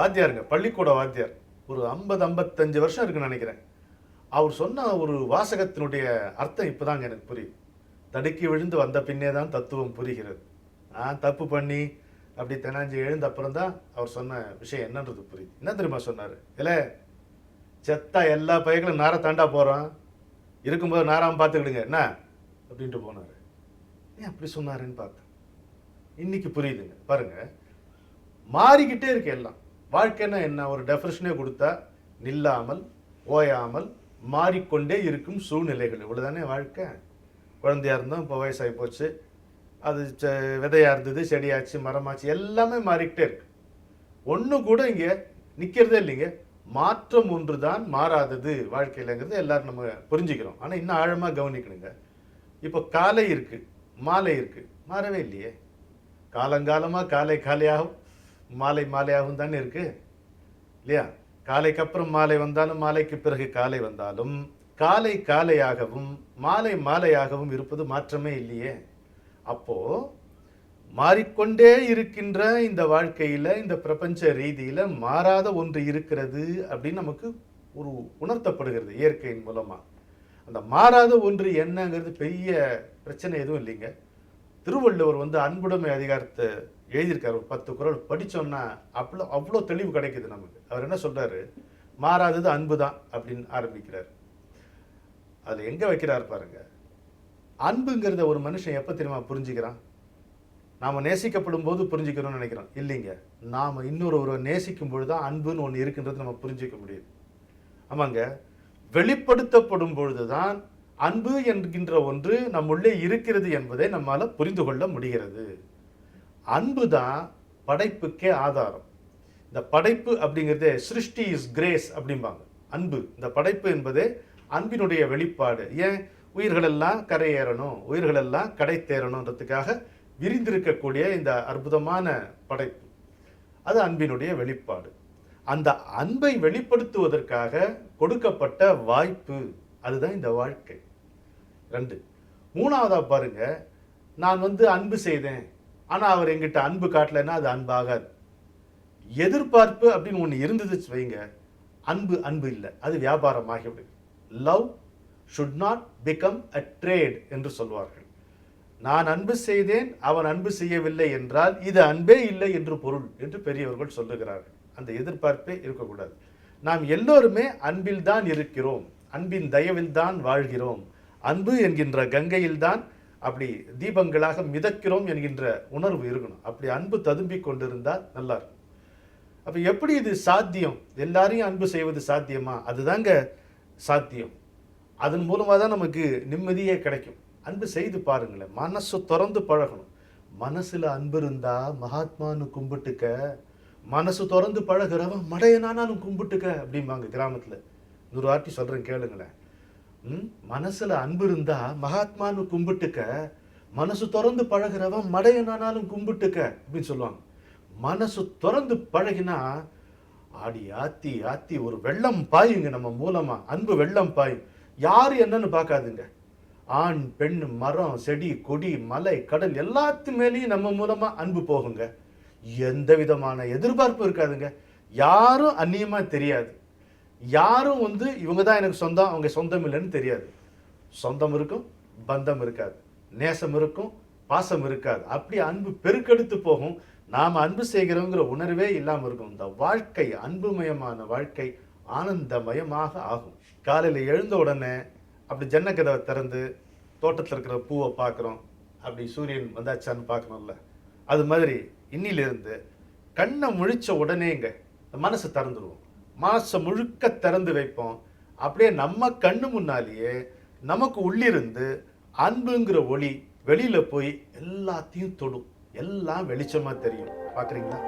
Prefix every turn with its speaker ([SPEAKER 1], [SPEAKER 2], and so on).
[SPEAKER 1] வாத்தியாருங்க, பள்ளிக்கூட வாத்தியார். ஒரு 50-55 வருஷம் இருக்குன்னு நினைக்கிறேன். அவர் சொன்ன ஒரு வாசகத்தினுடைய அர்த்தம் இப்பதாங்க எனக்கு புரியுது. தடுக்கி விழுந்து வந்த பின்னே தான் தத்துவம் புரிகிறது. தப்பு பண்ணி அப்படி தெனாஞ்சி எழுந்த அப்புறம் தான் அவர் சொன்ன விஷயம் என்னன்றது புரியுது. என்ன தெரியுமா சொன்னாரு? இல்ல, செத்தா எல்லா பையங்களும் நாரை தாண்டா போறோம், இருக்கும்போது நாராம பார்த்துக்கிடுங்க என்ன அப்படின்ட்டு போனாரு. ஏன் அப்படி சொன்னாருன்னு பார்த்தேன். இன்னைக்கு புரியுதுங்க. பாருங்க, மாறிக்கிட்டே இருக்கு எல்லாம். வாழ்க்கைன்னா என்ன? ஒரு டெஃபினிஷனே கொடுத்தா நில்லாமல் ஓயாமல் மாறிக்கொண்டே இருக்கும் சூழ்நிலைகள். இவ்வளவுதானே வாழ்க்கை. குழந்தையா இருந்தோம், இப்போ வயசாகி போச்சு, அது விதையா இருந்தது, செடியாச்சு, மரமாச்சு, எல்லாமே மாறிக்கிட்டே இருக்கு. ஒன்று கூட இங்கே நிற்கிறதே இல்லைங்க. மாற்றம் ஒன்று தான் மாறாதது வாழ்க்கையிலங்கிறது எல்லாரும் நம்ம புரிஞ்சுக்கிறோம். ஆனால் இன்னும் ஆழமாக கவனிக்கணுங்க. இப்போ காலை இருக்கு, மாலை இருக்கு, மாறவே இல்லையே. காலங்காலமாக காலை காலையாகவும் மாலை மாலையாகவும் தானே இருக்கு இல்லையா? காலைக்கு அப்புறம் மாலை வந்தாலும் மாலைக்கு பிறகு காலை வந்தாலும் காலை காலையாகவும் மாலை மாலையாகவும் இருப்பது மாற்றமே இல்லையே. அப்போ மாறிக்கொண்டே இருக்கின்ற இந்த வாழ்க்கையில, இந்த பிரபஞ்ச ரீதியில மாறாத ஒன்று இருக்கிறது அப்படின்னு நமக்கு ஒரு உணர்த்தப்படுகிறது இயற்கையின் மூலமா. அந்த மாறாத ஒன்று என்னங்கிறது பெரிய பிரச்சனை எதுவும் இல்லைங்க. திருவள்ளுவர் அன்புடைமை அதிகாரத்தை எழுதியிருக்காரு. ஒரு 10 குறள் படிச்சோம்னா அவ்வளோ தெளிவு கிடைக்குது நமக்கு. அவர் என்ன சொல்றாரு? மாறாதது அன்பு தான் அப்படின்னு ஆரம்பிக்கிறார். அது எங்க வைக்கிறார் பாருங்க. அன்புங்கிறத ஒரு மனுஷன் எப்ப தெரியுமா புரிஞ்சுக்கிறான்? நாம நேசிக்கப்படும் போது புரிஞ்சுக்கிறோம்னு நினைக்கிறோம். இல்லைங்க, நாம இன்னொருவரை நேசிக்கும் பொழுதுதான் அன்புன்னு ஒன்று இருக்குன்றது நம்ம புரிஞ்சுக்க முடியுது. ஆமாங்க, வெளிப்படுத்தப்படும் பொழுதுதான் அன்பு என்கின்ற ஒன்று நம்முள்ளே இருக்கிறது என்பதை நம்மால புரிந்து கொள்ள முடிகிறது. அன்பு தான் படைப்புக்கே ஆதாரம். இந்த படைப்பு அப்படிங்கிறதே சிருஷ்டி இஸ் கிரேஸ் அப்படிம்பாங்க. அன்பு, இந்த படைப்பு என்பதே அன்பினுடைய வெளிப்பாடு. ஏன்? உயிர்கள் எல்லாம் கரையேறணும், உயிர்கள் எல்லாம் கடை தேரணுன்றதுக்காக விரிந்திருக்கக்கூடிய இந்த அற்புதமான படைப்பு, அது அன்பினுடைய வெளிப்பாடு. அந்த அன்பை வெளிப்படுத்துவதற்காக கொடுக்கப்பட்ட வாய்ப்பு, அதுதான் இந்த வாழ்க்கை. 2. மூணாவதா பாருங்க, நான் அன்பு செய்தேன், ஆனா அவர் எங்கிட்ட அன்பு காட்டலைன்னா அது அன்பாகாது. எதிர்பார்ப்பு அப்படின்னு ஒன்று இருந்தது வைங்க, அன்பு அன்பு இல்லை, அது வியாபாரம் ஆகிவிடுது. Love should not become a trade என்று சொல்வார்கள். நான் அன்பு செய்தேன், அவன் அன்பு செய்யவில்லை என்றால் இது அன்பே இல்லை என்று பொருள் என்று பெரியவர்கள் சொல்லுகிறார்கள். அந்த எதிர்பார்ப்பே இருக்கக்கூடாது. நாம் எல்லோருமே அன்பில் தான் இருக்கிறோம், அன்பின் தயவில் தான் வாழ்கிறோம், அன்பு என்கின்ற கங்கையில் தான் அப்படி தீபங்களாக மிதக்கிறோம் என்கின்ற உணர்வு இருக்கணும். அப்படி அன்பு ததும்பிக் கொண்டிருந்தால் நல்லா இருக்கும். அப்ப எப்படி இது சாத்தியம்? எல்லாரையும் அன்பு செய்வது சாத்தியமா? அதுதாங்க சாத்தியம். அதன் மூலமா தான் நமக்கு நிம்மதியே கிடைக்கும். அன்பு செய்து பாருங்களேன், மனசு திறந்து பழகணும். மனசுல அன்பு இருந்தா மகாத்மான்னு கும்பிட்டுக்க, மனசு திறந்து பழகிறவன் மடையனானாலும் கும்பிட்டுக்க அப்படிம்பாங்க கிராமத்துல. 100 வாட்டி சொல்றேன் கேளுங்களேன். மனசுல அன்பு இருந்தா மகாத்மான்னு கும்பிட்டுக்க, மனசு திறந்து பழகிறவன் மடையனானாலும் கும்பிட்டுக்க அப்படின்னு சொல்லுவாங்க. மனசு திறந்து பழகினா ஆடி ஆத்தி ஆத்தி ஒரு வெள்ளம் பாயுங்க நம்ம மூலமா. அன்பு வெள்ளம் பாயும். யாரு என்னன்னு பார்க்காதுங்க. ஆண் பெண் மரம் செடி கொடி மலை கடல் எல்லாத்து மேலேயும் நம்ம மூலமா அன்பு போகுங்க. எந்த விதமான எதிர்பார்ப்பு இருக்காதுங்க. யாரும் அந்நியமா தெரியாது. யாரும் இவங்க தான் எனக்கு சொந்தம், அவங்க சொந்தம் இல்லைன்னு தெரியாது. சொந்தம் இருக்கும், பந்தம் இருக்காது, நேசம் இருக்கும், பாசம் இருக்காது. அப்படி அன்பு பெருக்கெடுத்து போகும். நாம் அன்பு செய்கிறோங்கிற உணர்வே இல்லாமல் இருக்கும். இந்த வாழ்க்கை, அன்புமயமான வாழ்க்கை ஆனந்தமயமாக ஆகும். காலையில் எழுந்த உடனே அப்படி ஜன்னக்கதவை திறந்து தோட்டத்தில் இருக்கிற பூவை பார்க்குறோம், அப்படி சூரியன் வந்தாச்சான்னு பார்க்கணும்ல. அது மாதிரி இன்னிலிருந்து கண்ணை முழிச்ச உடனேங்க மனசு திறந்துடுவோம். மனசை முழுக்க திறந்து வைப்போம். அப்படியே நம்ம கண்ணு முன்னாலேயே நமக்கு உள்ளிருந்து அன்புங்கிற ஒளி வெளியில போய் எல்லாத்தையும் தொடும். எல்லாம் வெளிச்சமா தெரியும். பார்க்குறீங்களா?